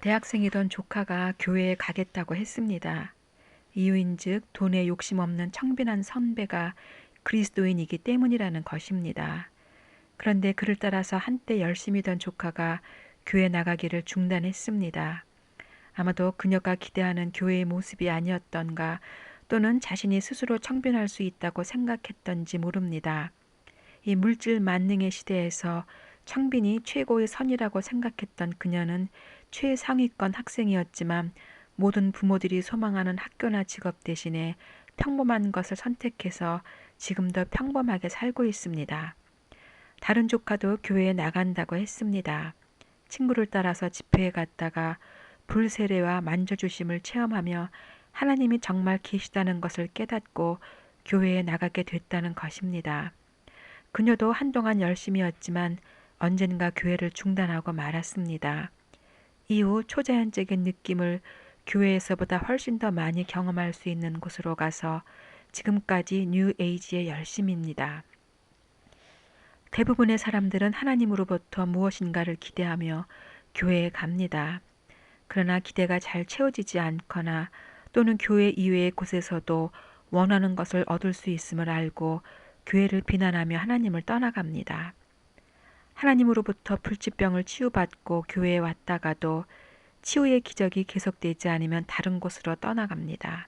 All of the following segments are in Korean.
대학생이던 조카가 교회에 가겠다고 했습니다. 이유인즉 돈에 욕심 없는 청빈한 선배가 그리스도인이기 때문이라는 것입니다. 그런데 그를 따라서 한때 열심히던 조카가 교회 나가기를 중단했습니다. 아마도 그녀가 기대하는 교회의 모습이 아니었던가, 또는 자신이 스스로 청빈할 수 있다고 생각했던지 모릅니다. 이 물질 만능의 시대에서 청빈이 최고의 선이라고 생각했던 그녀는 최상위권 학생이었지만, 모든 부모들이 소망하는 학교나 직업 대신에 평범한 것을 선택해서 지금도 평범하게 살고 있습니다. 다른 조카도 교회에 나간다고 했습니다. 친구를 따라서 집회에 갔다가 불세례와 만져주심을 체험하며 하나님이 정말 계시다는 것을 깨닫고 교회에 나가게 됐다는 것입니다. 그녀도 한동안 열심히였지만 언젠가 교회를 중단하고 말았습니다. 이후 초자연적인 느낌을 교회에서보다 훨씬 더 많이 경험할 수 있는 곳으로 가서 지금까지 뉴 에이지의 열심입니다. 대부분의 사람들은 하나님으로부터 무엇인가를 기대하며 교회에 갑니다. 그러나 기대가 잘 채워지지 않거나, 또는 교회 이외의 곳에서도 원하는 것을 얻을 수 있음을 알고 교회를 비난하며 하나님을 떠나갑니다. 하나님으로부터 불치병을 치유받고 교회에 왔다가도 치유의 기적이 계속되지 않으면 다른 곳으로 떠나갑니다.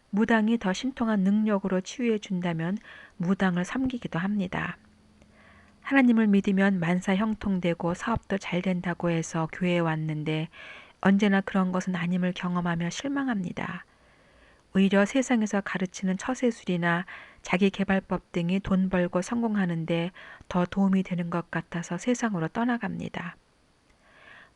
무당이 더 신통한 능력으로 치유해 준다면 무당을 섬기기도 합니다. 하나님을 믿으면 만사 형통되고 사업도 잘 된다고 해서 교회에 왔는데 언제나 그런 것은 아님을 경험하며 실망합니다. 오히려 세상에서 가르치는 처세술이나 자기계발법 등이 돈 벌고 성공하는데 더 도움이 되는 것 같아서 세상으로 떠나갑니다.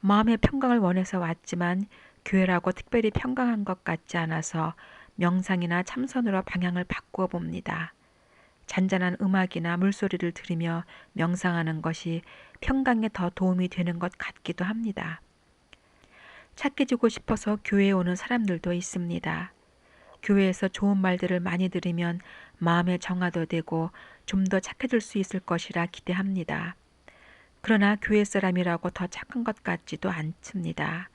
마음의 평강을 원해서 왔지만 교회라고 특별히 평강한 것 같지 않아서 명상이나 참선으로 방향을 바꾸어 봅니다. 잔잔한 음악이나 물소리를 들으며 명상하는 것이 평강에 더 도움이 되는 것 같기도 합니다. 착해지고 싶어서 교회에 오는 사람들도 있습니다. 교회에서 좋은 말들을 많이 들으면 마음의 정화도 되고 좀 더 착해질 수 있을 것이라 기대합니다. 그러나 교회 사람이라고 더 착한 것 같지도 않습니다.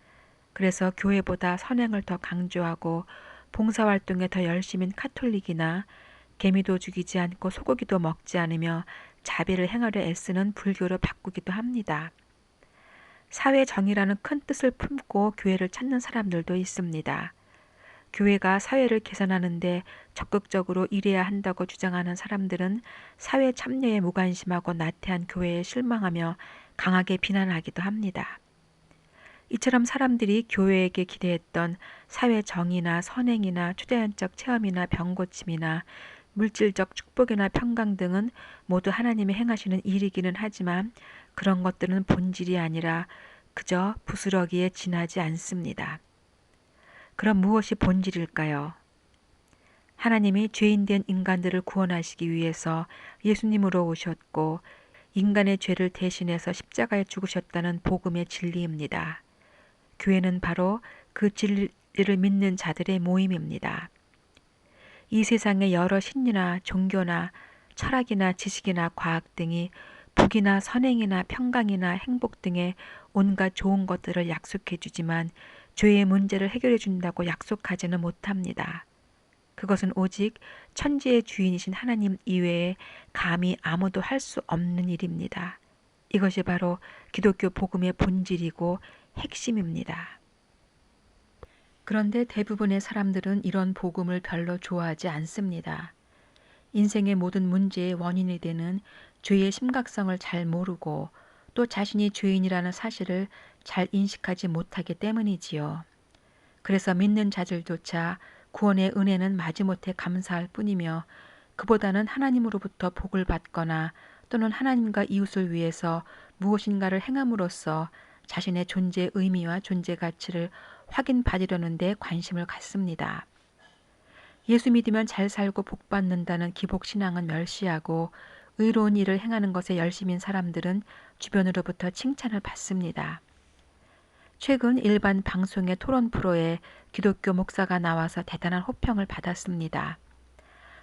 그래서 교회보다 선행을 더 강조하고 봉사활동에 더 열심인 카톨릭이나 개미도 죽이지 않고 소고기도 먹지 않으며 자비를 행하려 애쓰는 불교로 바꾸기도 합니다. 사회 정의라는 큰 뜻을 품고 교회를 찾는 사람들도 있습니다. 교회가 사회를 개선하는데 적극적으로 일해야 한다고 주장하는 사람들은 사회 참여에 무관심하고 나태한 교회에 실망하며 강하게 비난하기도 합니다. 이처럼 사람들이 교회에게 기대했던 사회 정의나 선행이나 초자연적 체험이나 병고침이나 물질적 축복이나 평강 등은 모두 하나님이 행하시는 일이기는 하지만 그런 것들은 본질이 아니라 그저 부스러기에 지나지 않습니다. 그럼 무엇이 본질일까요? 하나님이 죄인된 인간들을 구원하시기 위해서 예수님으로 오셨고 인간의 죄를 대신해서 십자가에 죽으셨다는 복음의 진리입니다. 교회는 바로 그 진리를 믿는 자들의 모임입니다. 이 세상의 여러 신이나 종교나 철학이나 지식이나 과학 등이 복이나 선행이나 평강이나 행복 등의 온갖 좋은 것들을 약속해 주지만 죄의 문제를 해결해 준다고 약속하지는 못합니다. 그것은 오직 천지의 주인이신 하나님 이외에 감히 아무도 할 수 없는 일입니다. 이것이 바로 기독교 복음의 본질이고 핵심입니다. 그런데 대부분의 사람들은 이런 복음을 별로 좋아하지 않습니다. 인생의 모든 문제의 원인이 되는 죄의 심각성을 잘 모르고 또 자신이 죄인이라는 사실을 잘 인식하지 못하기 때문이지요. 그래서 믿는 자들조차 구원의 은혜는 마지못해 감사할 뿐이며 그보다는 하나님으로부터 복을 받거나 또는 하나님과 이웃을 위해서 무엇인가를 행함으로써 자신의 존재의 의미와 존재 가치를 확인받으려는 데 관심을 갖습니다. 예수 믿으면 잘 살고 복 받는다는 기복신앙은 멸시하고 의로운 일을 행하는 것에 열심인 사람들은 주변으로부터 칭찬을 받습니다. 최근 일반 방송의 토론 프로에 기독교 목사가 나와서 대단한 호평을 받았습니다.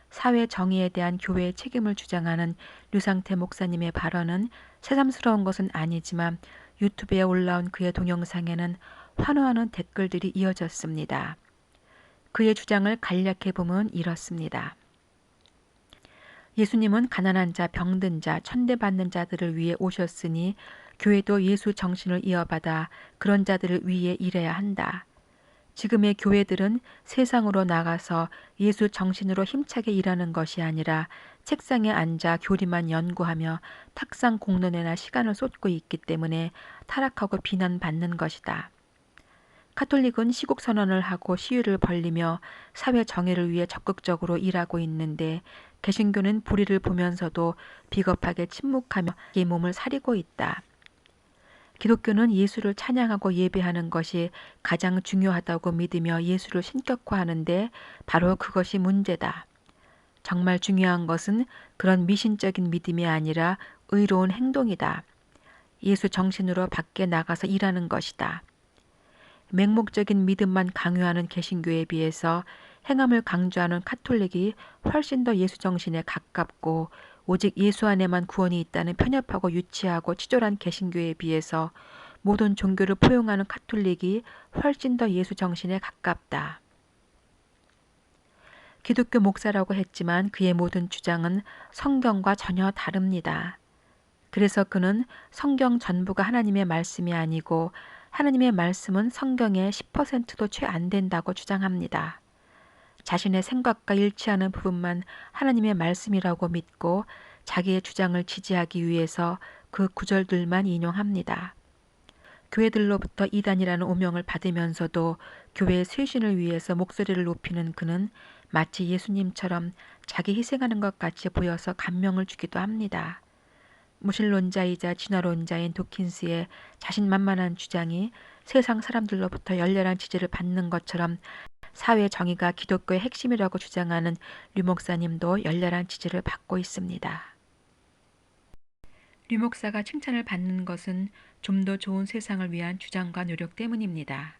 사회 정의에 대한 교회의 책임을 주장하는 류상태 목사님의 발언은 새삼스러운 것은 아니지만 유튜브에 올라온 그의 동영상에는 환호하는 댓글들이 이어졌습니다. 그의 주장을 간략해 보면 이렇습니다. 예수님은 가난한 자, 병든 자, 천대받는 자들을 위해 오셨으니 교회도 예수 정신을 이어받아 그런 자들을 위해 일해야 한다. 지금의 교회들은 세상으로 나가서 예수 정신으로 힘차게 일하는 것이 아니라 책상에 앉아 교리만 연구하며 탁상 공론회나 시간을 쏟고 있기 때문에 타락하고 비난받는 것이다. 카톨릭은 시국 선언을 하고 시위를 벌리며 사회 정의를 위해 적극적으로 일하고 있는데 개신교는 불의를 보면서도 비겁하게 침묵하며 자기 몸을 사리고 있다. 기독교는 예수를 찬양하고 예배하는 것이 가장 중요하다고 믿으며 예수를 신격화하는데 바로 그것이 문제다. 정말 중요한 것은 그런 미신적인 믿음이 아니라 의로운 행동이다. 예수 정신으로 밖에 나가서 일하는 것이다. 맹목적인 믿음만 강요하는 개신교에 비해서 행함을 강조하는 카톨릭이 훨씬 더 예수 정신에 가깝고 오직 예수 안에만 구원이 있다는 편협하고 유치하고 치졸한 개신교에 비해서 모든 종교를 포용하는 카톨릭이 훨씬 더 예수 정신에 가깝다. 기독교 목사라고 했지만 그의 모든 주장은 성경과 전혀 다릅니다. 그래서 그는 성경 전부가 하나님의 말씀이 아니고 하나님의 말씀은 성경의 10%도 채 안 된다고 주장합니다. 자신의 생각과 일치하는 부분만 하나님의 말씀이라고 믿고 자기의 주장을 지지하기 위해서 그 구절들만 인용합니다. 교회들로부터 이단이라는 오명을 받으면서도 교회의 쇄신을 위해서 목소리를 높이는 그는 마치 예수님처럼 자기 희생하는 것 같이 보여서 감명을 주기도 합니다. 무신론자이자 진화론자인 도킨스의 자신만만한 주장이 세상 사람들로부터 열렬한 지지를 받는 것처럼 사회 정의가 기독교의 핵심이라고 주장하는 류 목사님도 열렬한 지지를 받고 있습니다. 류 목사가 칭찬을 받는 것은 좀 더 좋은 세상을 위한 주장과 노력 때문입니다.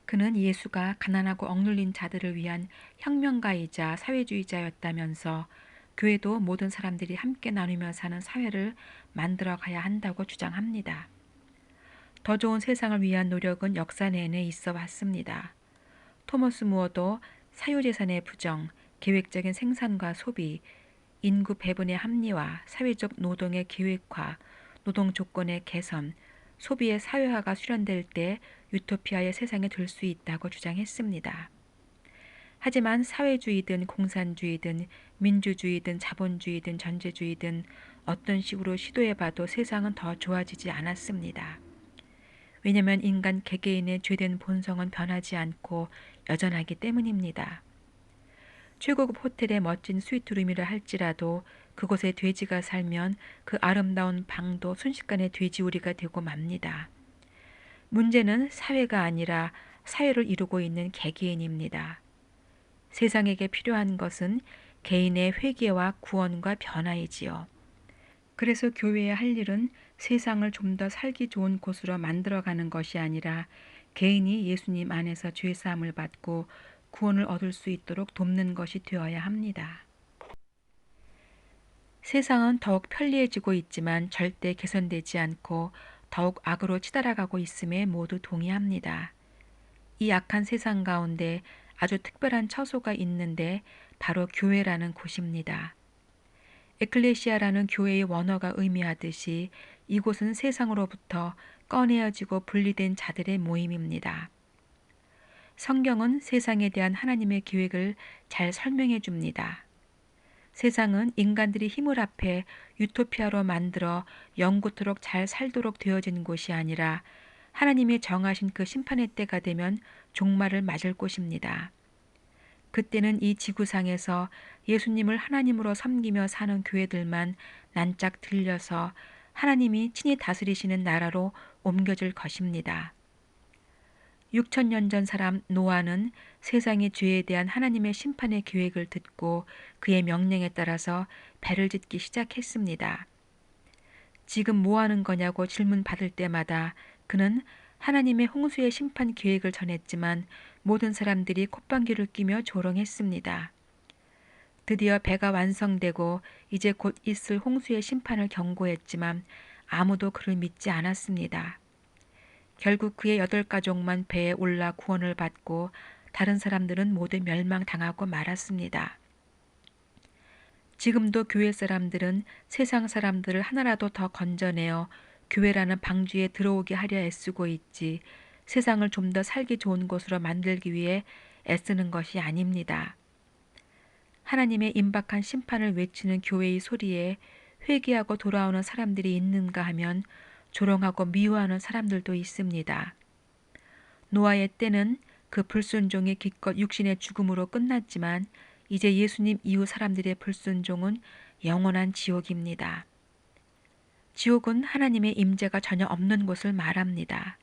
그는 예수가 가난하고 억눌린 자들을 위한 혁명가이자 사회주의자였다면서 교회도 모든 사람들이 함께 나누며 사는 사회를 만들어 가야 한다고 주장합니다. 더 좋은 세상을 위한 노력은 역사 내내 있어 왔습니다. 토머스 무어도 사유재산의 부정, 계획적인 생산과 소비, 인구 배분의 합리화, 사회적 노동의 계획화, 노동 조건의 개선, 소비의 사회화가 실현될 때 유토피아의 세상에 들 수 있다고 주장했습니다. 하지만 사회주의든 공산주의든 민주주의든 자본주의든 전제주의든 어떤 식으로 시도해봐도 세상은 더 좋아지지 않았습니다. 왜냐하면 인간 개개인의 죄된 본성은 변하지 않고 여전하기 때문입니다. 최고급 호텔의 멋진 스위트룸이라 할지라도 그곳에 돼지가 살면 그 아름다운 방도 순식간에 돼지우리가 되고 맙니다. 문제는 사회가 아니라 사회를 이루고 있는 개개인입니다. 세상에게 필요한 것은 개인의 회개와 구원과 변화이지요. 그래서 교회의 할 일은 세상을 좀 더 살기 좋은 곳으로 만들어가는 것이 아니라 개인이 예수님 안에서 죄사함을 받고 구원을 얻을 수 있도록 돕는 것이 되어야 합니다. 세상은 더욱 편리해지고 있지만 절대 개선되지 않고 더욱 악으로 치달아가고 있음에 모두 동의합니다. 이 악한 세상 가운데 아주 특별한 처소가 있는데 바로 교회라는 곳입니다. 에클레시아라는 교회의 원어가 의미하듯이 이곳은 세상으로부터 꺼내어지고 분리된 자들의 모임입니다. 성경은 세상에 대한 하나님의 계획을 잘 설명해 줍니다. 세상은 인간들이 힘을 합해 유토피아로 만들어 영구토록 잘 살도록 되어진 곳이 아니라 하나님이 정하신 그 심판의 때가 되면 종말을 맞을 곳입니다. 그때는 이 지구상에서 예수님을 하나님으로 섬기며 사는 교회들만 난짝 들려서 하나님이 친히 다스리시는 나라로 옮겨질 것입니다. 6,000년 전 사람 노아는 세상의 죄에 대한 하나님의 심판의 계획을 듣고 그의 명령에 따라서 배를 짓기 시작했습니다. 지금 뭐 하는 거냐고 질문 받을 때마다 그는 하나님의 홍수의 심판 계획을 전했지만 모든 사람들이 콧방귀를 뀌며 조롱했습니다. 드디어 배가 완성되고 이제 곧 있을 홍수의 심판을 경고했지만 아무도 그를 믿지 않았습니다. 결국 그의 8가족만 배에 올라 구원을 받고 다른 사람들은 모두 멸망당하고 말았습니다. 지금도 교회 사람들은 세상 사람들을 하나라도 더 건져내어 교회라는 방주에 들어오게 하려 애쓰고 있지 세상을 좀 더 살기 좋은 곳으로 만들기 위해 애쓰는 것이 아닙니다. 하나님의 임박한 심판을 외치는 교회의 소리에 회개하고 돌아오는 사람들이 있는가 하면 조롱하고 미워하는 사람들도 있습니다. 노아의 때는 그 불순종이 기껏 육신의 죽음으로 끝났지만 이제 예수님 이후 사람들의 불순종은 영원한 지옥입니다. 지옥은 하나님의 임재가 전혀 없는 곳을 말합니다.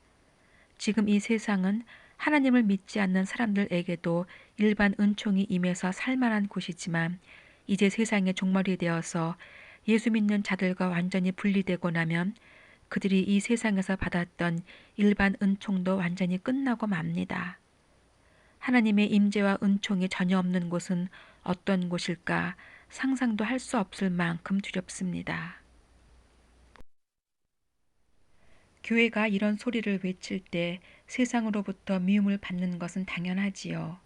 지금 이 세상은 하나님을 믿지 않는 사람들에게도 일반 은총이 임해서 살만한 곳이지만 이제 세상의 종말이 되어서 예수 믿는 자들과 완전히 분리되고 나면 그들이 이 세상에서 받았던 일반 은총도 완전히 끝나고 맙니다. 하나님의 임재와 은총이 전혀 없는 곳은 어떤 곳일까 상상도 할 수 없을 만큼 두렵습니다. 교회가 이런 소리를 외칠 때 세상으로부터 미움을 받는 것은 당연하지요.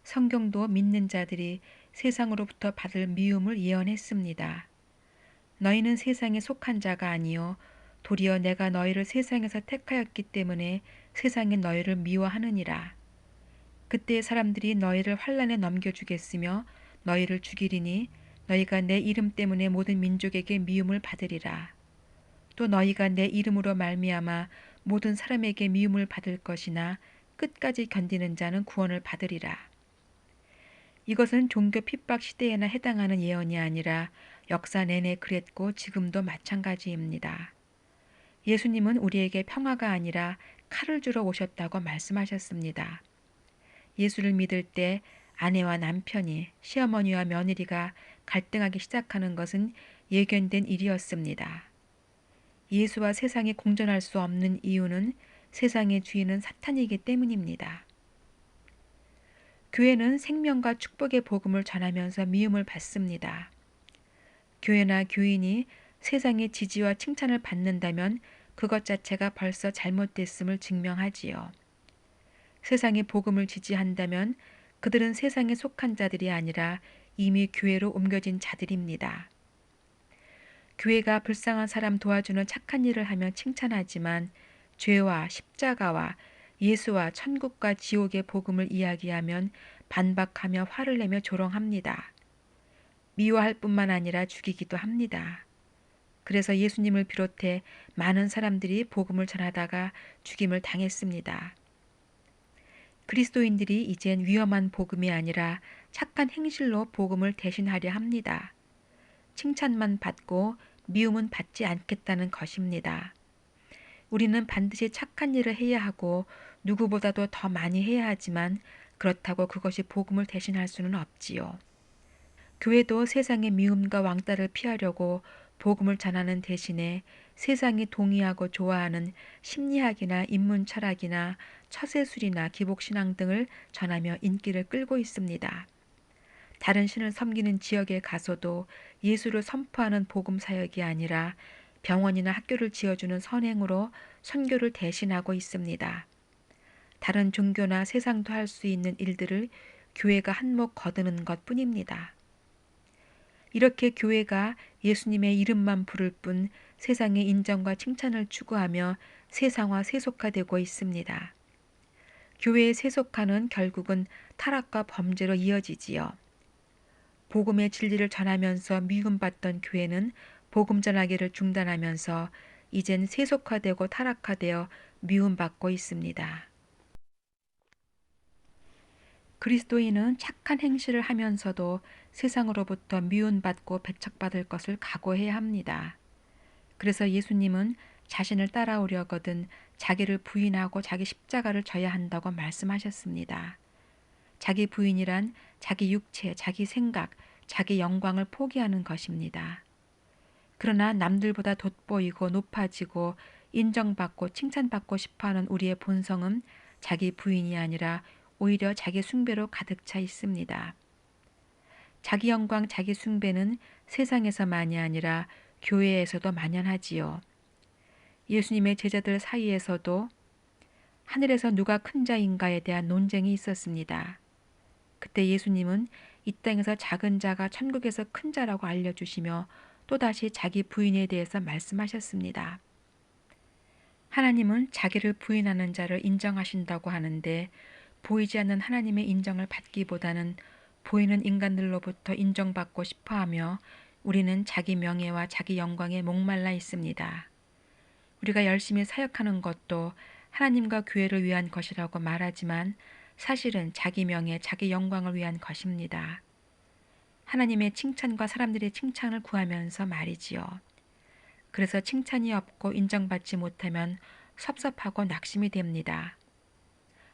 성경도 믿는 자들이 세상으로부터 받을 미움을 예언했습니다. 너희는 세상에 속한 자가 아니요 도리어 내가 너희를 세상에서 택하였기 때문에 세상이 너희를 미워하느니라. 그때 사람들이 너희를 환난에 넘겨주겠으며 너희를 죽이리니 너희가 내 이름 때문에 모든 민족에게 미움을 받으리라. 또 너희가 내 이름으로 말미암아 모든 사람에게 미움을 받을 것이나 끝까지 견디는 자는 구원을 받으리라. 이것은 종교 핍박 시대에나 해당하는 예언이 아니라 역사 내내 그랬고 지금도 마찬가지입니다. 예수님은 우리에게 평화가 아니라 칼을 주러 오셨다고 말씀하셨습니다. 예수를 믿을 때 아내와 남편이, 시어머니와 며느리가 갈등하기 시작하는 것은 예견된 일이었습니다. 예수와 세상이 공존할 수 없는 이유는 세상의 주인은 사탄이기 때문입니다. 교회는 생명과 축복의 복음을 전하면서 미움을 받습니다. 교회나 교인이 세상의 지지와 칭찬을 받는다면 그것 자체가 벌써 잘못됐음을 증명하지요. 세상의 복음을 지지한다면 그들은 세상에 속한 자들이 아니라 이미 교회로 옮겨진 자들입니다. 교회가 불쌍한 사람 도와주는 착한 일을 하면 칭찬하지만 죄와 십자가와 예수와 천국과 지옥의 복음을 이야기하면 반박하며 화를 내며 조롱합니다. 미워할 뿐만 아니라 죽이기도 합니다. 그래서 예수님을 비롯해 많은 사람들이 복음을 전하다가 죽임을 당했습니다. 그리스도인들이 이젠 위험한 복음이 아니라 착한 행실로 복음을 대신하려 합니다. 칭찬만 받고 미움은 받지 않겠다는 것입니다. 우리는 반드시 착한 일을 해야 하고 누구보다도 더 많이 해야 하지만 그렇다고 그것이 복음을 대신할 수는 없지요. 교회도 세상의 미움과 왕따를 피하려고 복음을 전하는 대신에 세상이 동의하고 좋아하는 심리학이나 인문 철학이나 처세술이나 기복신앙 등을 전하며 인기를 끌고 있습니다. 다른 신을 섬기는 지역에 가서도 예수를 선포하는 복음 사역이 아니라 병원이나 학교를 지어주는 선행으로 선교를 대신하고 있습니다. 다른 종교나 세상도 할 수 있는 일들을 교회가 한몫 거두는 것뿐입니다. 이렇게 교회가 예수님의 이름만 부를 뿐 세상의 인정과 칭찬을 추구하며 세상화 세속화되고 있습니다. 교회의 세속화는 결국은 타락과 범죄로 이어지지요. 복음의 진리를 전하면서 미움받던 교회는 복음 전하기를 중단하면서 이젠 세속화되고 타락화되어 미움받고 있습니다. 그리스도인은 착한 행실을 하면서도 세상으로부터 미움받고 배척받을 것을 각오해야 합니다. 그래서 예수님은 자신을 따라오려거든 자기를 부인하고 자기 십자가를 져야 한다고 말씀하셨습니다. 자기 부인이란 자기 육체, 자기 생각, 자기 영광을 포기하는 것입니다. 그러나 남들보다 돋보이고 높아지고 인정받고 칭찬받고 싶어하는 우리의 본성은 자기 부인이 아니라 오히려 자기 숭배로 가득 차 있습니다. 자기 영광, 자기 숭배는 세상에서만이 아니라 교회에서도 만연하지요. 예수님의 제자들 사이에서도 하늘에서 누가 큰 자인가에 대한 논쟁이 있었습니다. 그때 예수님은 이 땅에서 작은 자가 천국에서 큰 자라고 알려주시며 또다시 자기 부인에 대해서 말씀하셨습니다. 하나님은 자기를 부인하는 자를 인정하신다고 하는데 보이지 않는 하나님의 인정을 받기보다는 보이는 인간들로부터 인정받고 싶어하며 우리는 자기 명예와 자기 영광에 목말라 있습니다. 우리가 열심히 사역하는 것도 하나님과 교회를 위한 것이라고 말하지만 사실은 자기 명예, 자기 영광을 위한 것입니다. 하나님의 칭찬과 사람들의 칭찬을 구하면서 말이지요. 그래서 칭찬이 없고 인정받지 못하면 섭섭하고 낙심이 됩니다.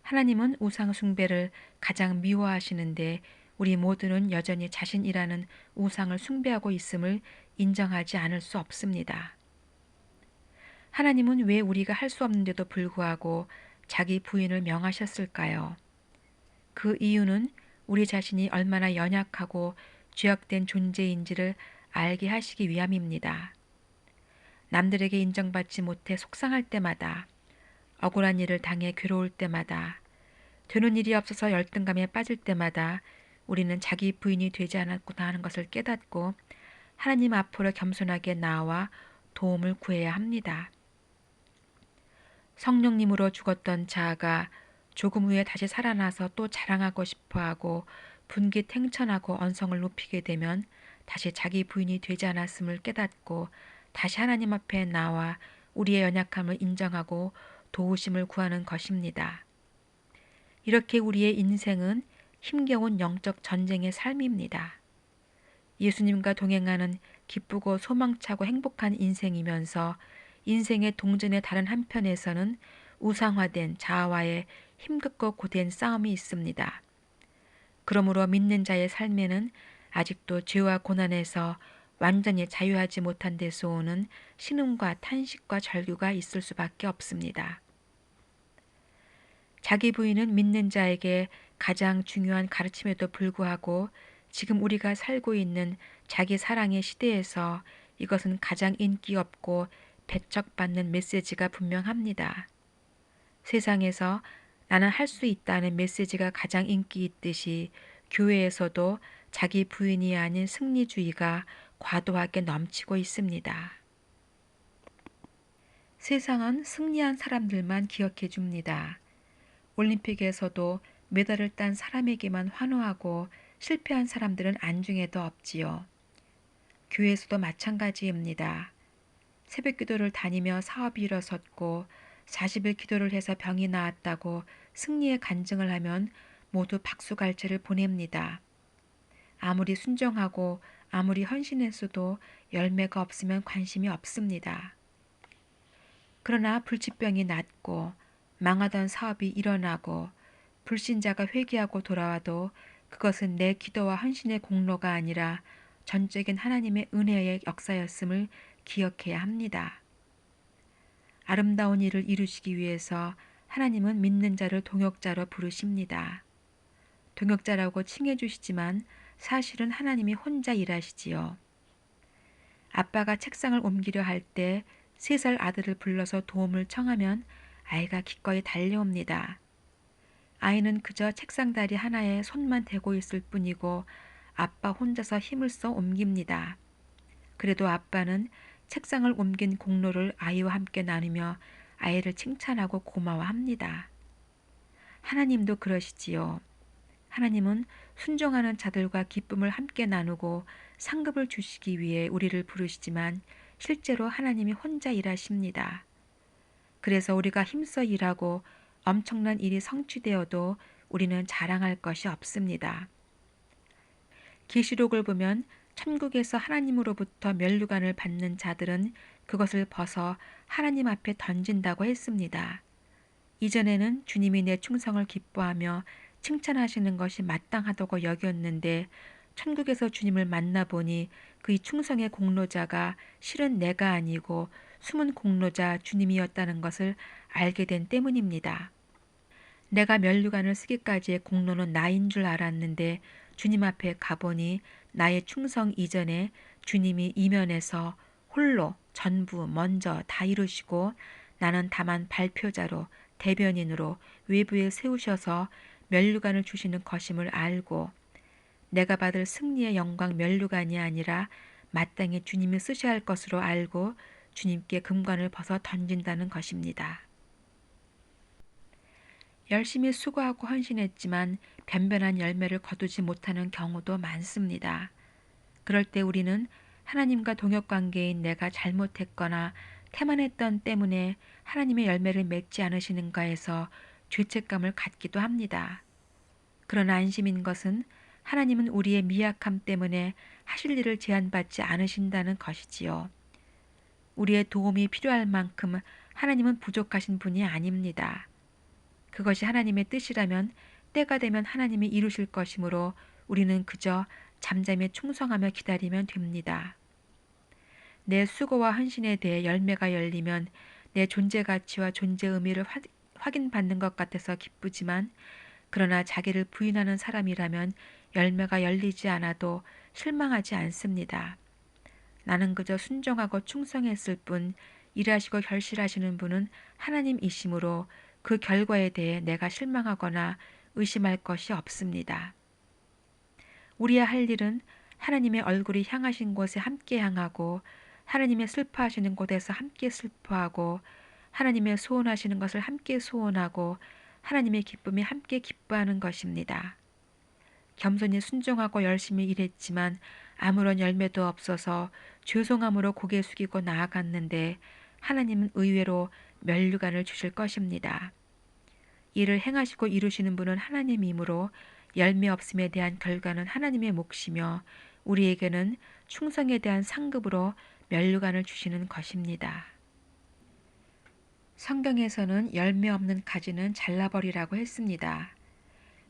하나님은 우상 숭배를 가장 미워하시는데 우리 모두는 여전히 자신이라는 우상을 숭배하고 있음을 인정하지 않을 수 없습니다. 하나님은 왜 우리가 할 수 없는데도 불구하고 자기 부인을 명하셨을까요? 그 이유는 우리 자신이 얼마나 연약하고 죄악된 존재인지를 알게 하시기 위함입니다. 남들에게 인정받지 못해 속상할 때마다, 억울한 일을 당해 괴로울 때마다, 되는 일이 없어서 열등감에 빠질 때마다 우리는 자기 부인이 되지 않았구나 하는 것을 깨닫고 하나님 앞으로 겸손하게 나와 도움을 구해야 합니다. 성령님으로 죽었던 자아가 조금 후에 다시 살아나서 또 자랑하고 싶어하고 분기탱천하고 언성을 높이게 되면 다시 자기 부인이 되지 않았음을 깨닫고 다시 하나님 앞에 나와 우리의 연약함을 인정하고 도우심을 구하는 것입니다. 이렇게 우리의 인생은 힘겨운 영적 전쟁의 삶입니다. 예수님과 동행하는 기쁘고 소망차고 행복한 인생이면서 인생의 동전의 다른 한편에서는 우상화된 자아와의 힘겹고 고된 싸움이 있습니다. 그러므로 믿는 자의 삶에는 아직도 죄와 고난에서 완전히 자유하지 못한 데서 오는 신음과 탄식과 절규가 있을 수밖에 없습니다. 자기 부인은 믿는 자에게 가장 중요한 가르침에도 불구하고 지금 우리가 살고 있는 자기 사랑의 시대에서 이것은 가장 인기 없고 배척받는 메시지가 분명합니다. 세상에서 나는 할 수 있다는 메시지가 가장 인기 있듯이 교회에서도 자기 부인이 아닌 승리주의가 과도하게 넘치고 있습니다. 세상은 승리한 사람들만 기억해 줍니다. 올림픽에서도 메달을 딴 사람에게만 환호하고 실패한 사람들은 안중에도 없지요. 교회에서도 마찬가지입니다. 새벽 기도를 다니며 사업이 일어섰고 40일 기도를 해서 병이 나았다고 승리의 간증을 하면 모두 박수갈채를 보냅니다. 아무리 순종하고 아무리 헌신했어도 열매가 없으면 관심이 없습니다. 그러나 불치병이 낫고 망하던 사업이 일어나고 불신자가 회개하고 돌아와도 그것은 내 기도와 헌신의 공로가 아니라 전적인 하나님의 은혜의 역사였음을 기억해야 합니다. 아름다운 일을 이루시기 위해서 하나님은 믿는 자를 동역자로 부르십니다. 동역자라고 칭해 주시지만 사실은 하나님이 혼자 일하시지요. 아빠가 책상을 옮기려 할 때 3살 아들을 불러서 도움을 청하면 아이가 기꺼이 달려옵니다. 아이는 그저 책상 다리 하나에 손만 대고 있을 뿐이고 아빠 혼자서 힘을 써 옮깁니다. 그래도 아빠는 책상을 옮긴 공로를 아이와 함께 나누며 아이를 칭찬하고 고마워합니다. 하나님도 그러시지요. 하나님은 순종하는 자들과 기쁨을 함께 나누고 상급을 주시기 위해 우리를 부르시지만 실제로 하나님이 혼자 일하십니다. 그래서 우리가 힘써 일하고 엄청난 일이 성취되어도 우리는 자랑할 것이 없습니다. 계시록을 보면 천국에서 하나님으로부터 면류관을 받는 자들은 그것을 벗어 하나님 앞에 던진다고 했습니다. 이전에는 주님이 내 충성을 기뻐하며 칭찬하시는 것이 마땅하다고 여겼는데 천국에서 주님을 만나보니 그의 충성의 공로자가 실은 내가 아니고 숨은 공로자 주님이었다는 것을 알게 된 때문입니다. 내가 면류관을 쓰기까지의 공로는 나인 줄 알았는데 주님 앞에 가보니 나의 충성 이전에 주님이 이면에서 홀로 전부 먼저 다 이루시고 나는 다만 발표자로 대변인으로 외부에 세우셔서 면류관을 주시는 것임을 알고 내가 받을 승리의 영광 면류관이 아니라 마땅히 주님이 쓰셔야 할 것으로 알고 주님께 금관을 벗어 던진다는 것입니다. 열심히 수고하고 헌신했지만 변변한 열매를 거두지 못하는 경우도 많습니다. 그럴 때 우리는 하나님과 동역관계인 내가 잘못했거나 태만했던 때문에 하나님의 열매를 맺지 않으시는가 해서 죄책감을 갖기도 합니다. 그러나 안심인 것은 하나님은 우리의 미약함 때문에 하실 일을 제한받지 않으신다는 것이지요. 우리의 도움이 필요할 만큼 하나님은 부족하신 분이 아닙니다. 그것이 하나님의 뜻이라면 때가 되면 하나님이 이루실 것이므로 우리는 그저 잠잠히 충성하며 기다리면 됩니다. 내 수고와 헌신에 대해 열매가 열리면 내 존재 가치와 존재 의미를 확인받는 것 같아서 기쁘지만 그러나 자기를 부인하는 사람이라면 열매가 열리지 않아도 실망하지 않습니다. 나는 그저 순종하고 충성했을 뿐 일하시고 결실하시는 분은 하나님이시므로 그 결과에 대해 내가 실망하거나 의심할 것이 없습니다. 우리의 할 일은 하나님의 얼굴이 향하신 곳에 함께 향하고 하나님의 슬퍼하시는 곳에서 함께 슬퍼하고 하나님의 소원하시는 것을 함께 소원하고 하나님의 기쁨이 함께 기뻐하는 것입니다. 겸손히 순종하고 열심히 일했지만 아무런 열매도 없어서 죄송함으로 고개 숙이고 나아갔는데 하나님은 의외로 면류관을 주실 것입니다. 이를 행하시고 이루시는 분은 하나님이므로 열매 없음에 대한 결과는 하나님의 몫이며 우리에게는 충성에 대한 상급으로 면류관을 주시는 것입니다. 성경에서는 열매 없는 가지는 잘라버리라고 했습니다.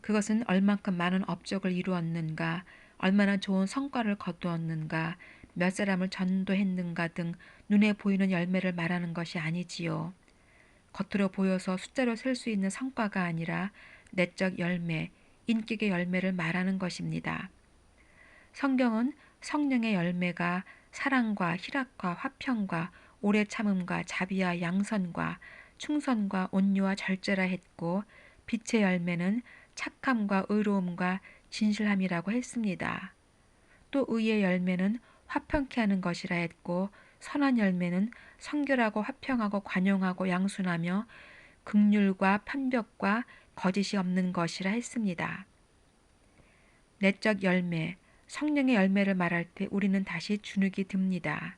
그것은 얼만큼 많은 업적을 이루었는가, 얼마나 좋은 성과를 거두었는가, 몇 사람을 전도했는가 등 눈에 보이는 열매를 말하는 것이 아니지요. 겉으로 보여서 숫자로 셀 수 있는 성과가 아니라 내적 열매, 인격의 열매를 말하는 것입니다. 성경은 성령의 열매가 사랑과 희락과 화평과 오래 참음과 자비와 양선과 충선과 온유와 절제라 했고 빛의 열매는 착함과 의로움과 진실함이라고 했습니다. 또 의의 열매는 화평케 하는 것이라 했고 선한 열매는 성결하고 화평하고 관용하고 양순하며 긍휼과 편벽과 거짓이 없는 것이라 했습니다. 내적 열매, 성령의 열매를 말할 때 우리는 다시 주눅이 듭니다.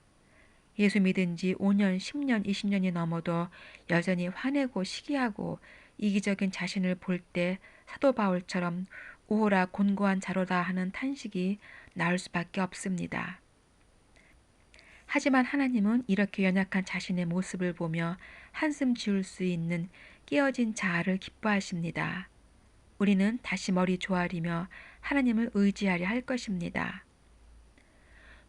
예수 믿은 지 5년, 10년, 20년이 넘어도 여전히 화내고 시기하고 이기적인 자신을 볼 때 사도 바울처럼 우호라 곤고한 자로다 하는 탄식이 나올 수밖에 없습니다. 하지만 하나님은 이렇게 연약한 자신의 모습을 보며 한숨 지을 수 있는 깨어진 자아를 기뻐하십니다. 우리는 다시 머리 조아리며 하나님을 의지하려 할 것입니다.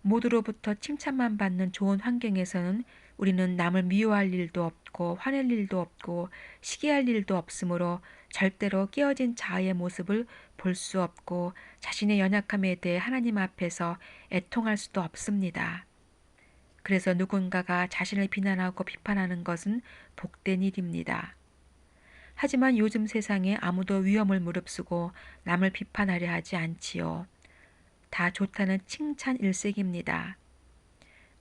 모두로부터 칭찬만 받는 좋은 환경에서는 우리는 남을 미워할 일도 없고 화낼 일도 없고 시기할 일도 없으므로 절대로 깨어진 자아의 모습을 볼 수 없고 자신의 연약함에 대해 하나님 앞에서 애통할 수도 없습니다. 그래서 누군가가 자신을 비난하고 비판하는 것은 복된 일입니다. 하지만 요즘 세상에 아무도 위험을 무릅쓰고 남을 비판하려 하지 않지요. 다 좋다는 칭찬 일색입니다.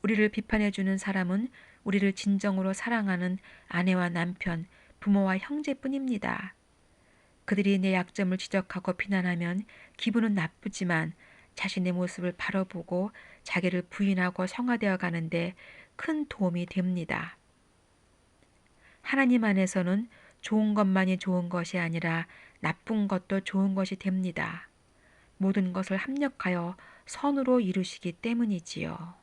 우리를 비판해주는 사람은 우리를 진정으로 사랑하는 아내와 남편, 부모와 형제뿐입니다. 그들이 내 약점을 지적하고 비난하면 기분은 나쁘지만 자신의 모습을 바라보고 자기를 부인하고 성화되어 가는데 큰 도움이 됩니다. 하나님 안에서는 좋은 것만이 좋은 것이 아니라 나쁜 것도 좋은 것이 됩니다. 모든 것을 합력하여 선으로 이루시기 때문이지요.